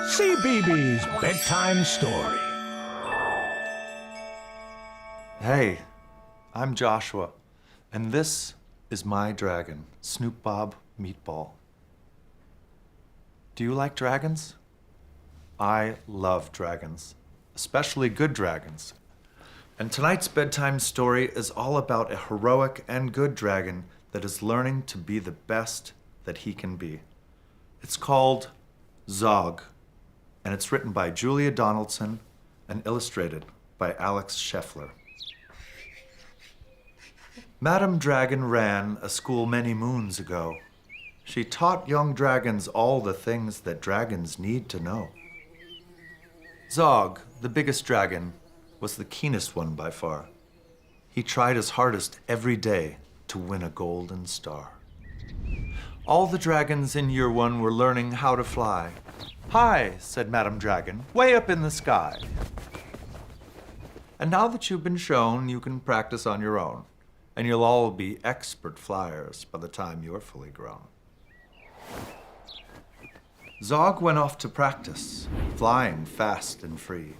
Cbeebies Bedtime Story. Hey, I'm Joshua, and this is my dragon, Snoop Bob Meatball. Do you like dragons? I love dragons, especially good dragons. And tonight's bedtime story is all about a heroic and good dragon that is learning to be the best that he can be. It's called Zog, and it's written by Julia Donaldson and illustrated by Alex Scheffler. Madame Dragon ran a school many moons ago. She taught young dragons all the things that dragons need to know. Zog, the biggest dragon, was the keenest one by far. He tried his hardest every day to win a golden star. All the dragons in year one were learning how to fly. "Hi," said Madame Dragon, "way up in the sky." And now that you've been shown, you can practice on your own, and you'll all be expert flyers by the time you're fully grown. Zog went off to practice, flying fast and free.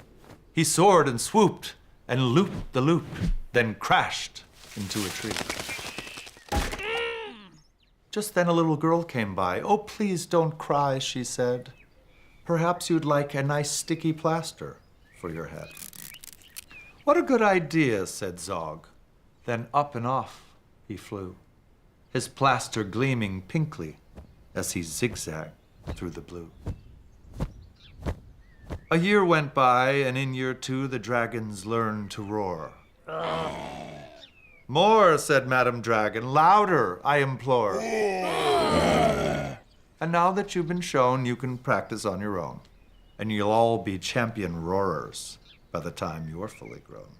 He soared and swooped and looped the loop, then crashed into a tree. Just then a little girl came by. "Oh, please don't cry," she said. "Perhaps you'd like a nice sticky plaster for your head." "What a good idea," said Zog. Then up and off he flew, his plaster gleaming pinkly as he zigzagged through the blue. A year went by, and in year two the dragons learned to roar. "More," said Madame Dragon, "louder, I implore." And now that you've been shown, you can practice on your own, and you'll all be champion roarers by the time you're fully grown.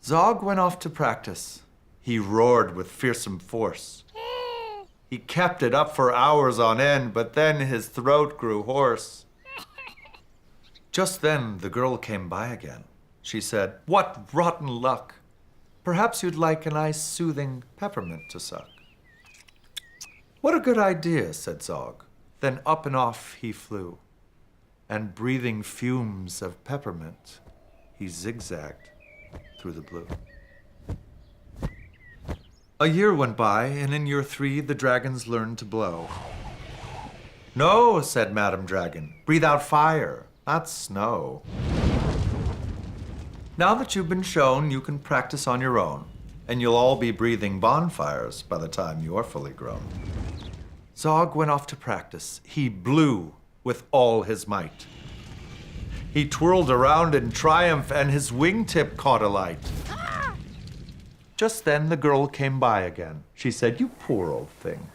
Zog went off to practice. He roared with fearsome force. He kept it up for hours on end, but then his throat grew hoarse. Just then the girl came by again. She said, "What rotten luck! Perhaps you'd like a nice soothing peppermint to suck." "What a good idea," said Zog. Then up and off he flew, and breathing fumes of peppermint, he zigzagged through the blue. A year went by, and in year three the dragons learned to blow. "No," said Madame Dragon, "breathe out fire, not snow." Now that you've been shown, you can practice on your own, and you'll all be breathing bonfires by the time you're fully grown. Zog went off to practice. He blew with all his might. He twirled around in triumph, and his wingtip caught alight. Just then the girl came by again. She said, "You poor old thing.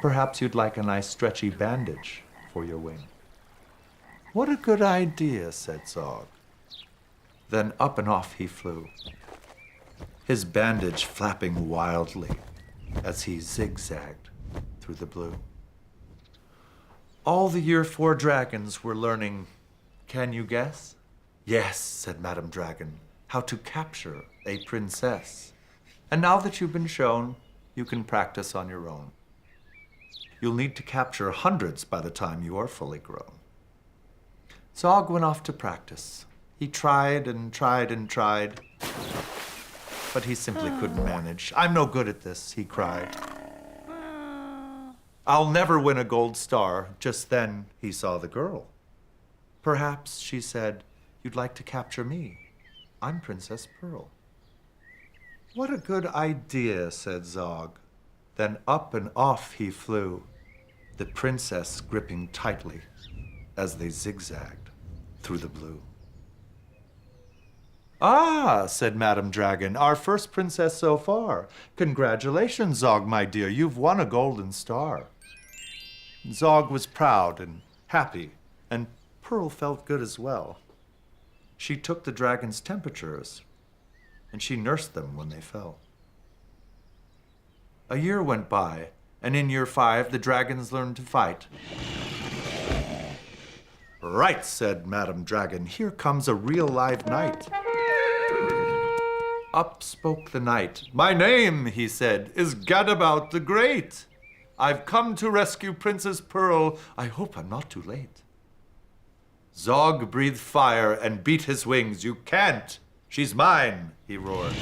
Perhaps you'd like a nice stretchy bandage for your wing." "What a good idea," said Zog. Then up and off he flew, his bandage flapping wildly as he zigzagged through the blue. All the year four dragons were learning, can you guess? "Yes," said Madame Dragon, "how to capture a princess." And now that you've been shown, you can practice on your own. You'll need to capture hundreds by the time you are fully grown. Zog went off to practice. He tried and tried and tried, but he simply couldn't manage. "I'm no good at this," he cried. "I'll never win a gold star." Just then he saw the girl. "Perhaps," she said, "you'd like to capture me. I'm Princess Pearl." "What a good idea," said Zog. Then up and off he flew, the princess gripping tightly as they zigzagged through the blue. "Ah," said Madame Dragon, "our first princess so far. Congratulations, Zog, my dear, you've won a golden star." Zog was proud and happy, and Pearl felt good as well. She took the dragon's temperatures, and she nursed them when they fell. A year went by, and in year five the dragons learned to fight. "Right," said Madame Dragon, "here comes a real live knight." Up spoke the knight. "My name," he said, "is Gadabout the Great. I've come to rescue Princess Pearl. I hope I'm not too late. Zog breathed fire and beat his wings. You can't. She's mine, he roared.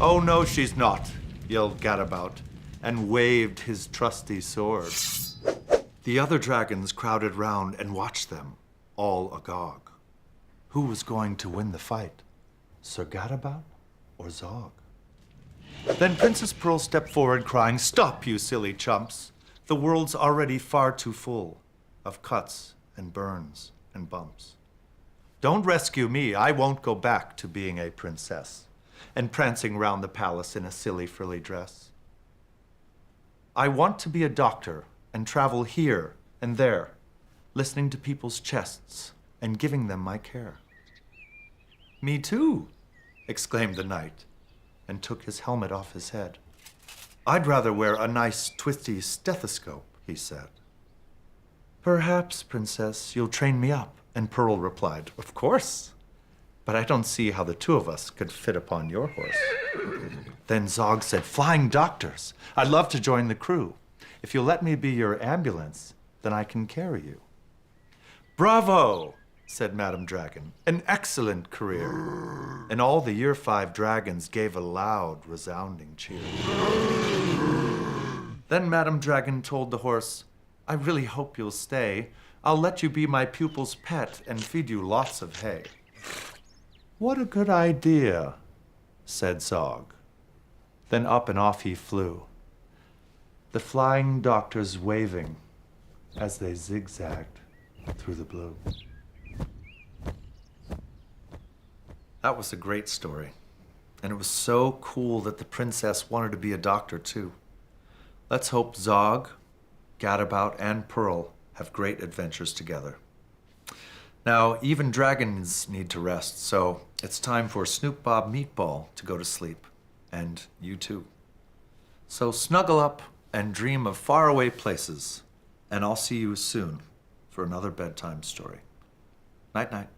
Oh, no, she's not, yelled Gadabout, and waved his trusty sword. The other dragons crowded round and watched them, all agog. Who was going to win the fight? Sir Gadabout or Zog? Then Princess Pearl stepped forward, crying, "Stop, you silly chumps! The world's already far too full of cuts and burns and bumps. Don't rescue me. I won't go back to being a princess and prancing round the palace in a silly frilly dress. I want to be a doctor and travel here and there, listening to people's chests and giving them my care." "Me too," exclaimed the knight, and took his helmet off his head. "I'd rather wear a nice twisty stethoscope," he said. "Perhaps, princess, you'll train me up," and Pearl replied, "Of course, but I don't see how the two of us could fit upon your horse." Then Zog said, "Flying doctors, I'd love to join the crew. If you'll let me be your ambulance, then I can carry you." "Bravo," said Madam Dragon, "an excellent career." And all the Year 5 dragons gave a loud, resounding cheer. Then Madam Dragon told the horse, "I really hope you'll stay. I'll let you be my pupil's pet and feed you lots of hay." "What a good idea," said Zog. Then up and off he flew, the flying doctors waving as they zigzagged through the blue. That was a great story, and it was so cool that the princess wanted to be a doctor too. Let's hope Zog, Gadabout, and Pearl have great adventures together. Now, even dragons need to rest, so it's time for Snoop Bob Meatball to go to sleep, and you too. So snuggle up and dream of faraway places, and I'll see you soon for another bedtime story. Night-night.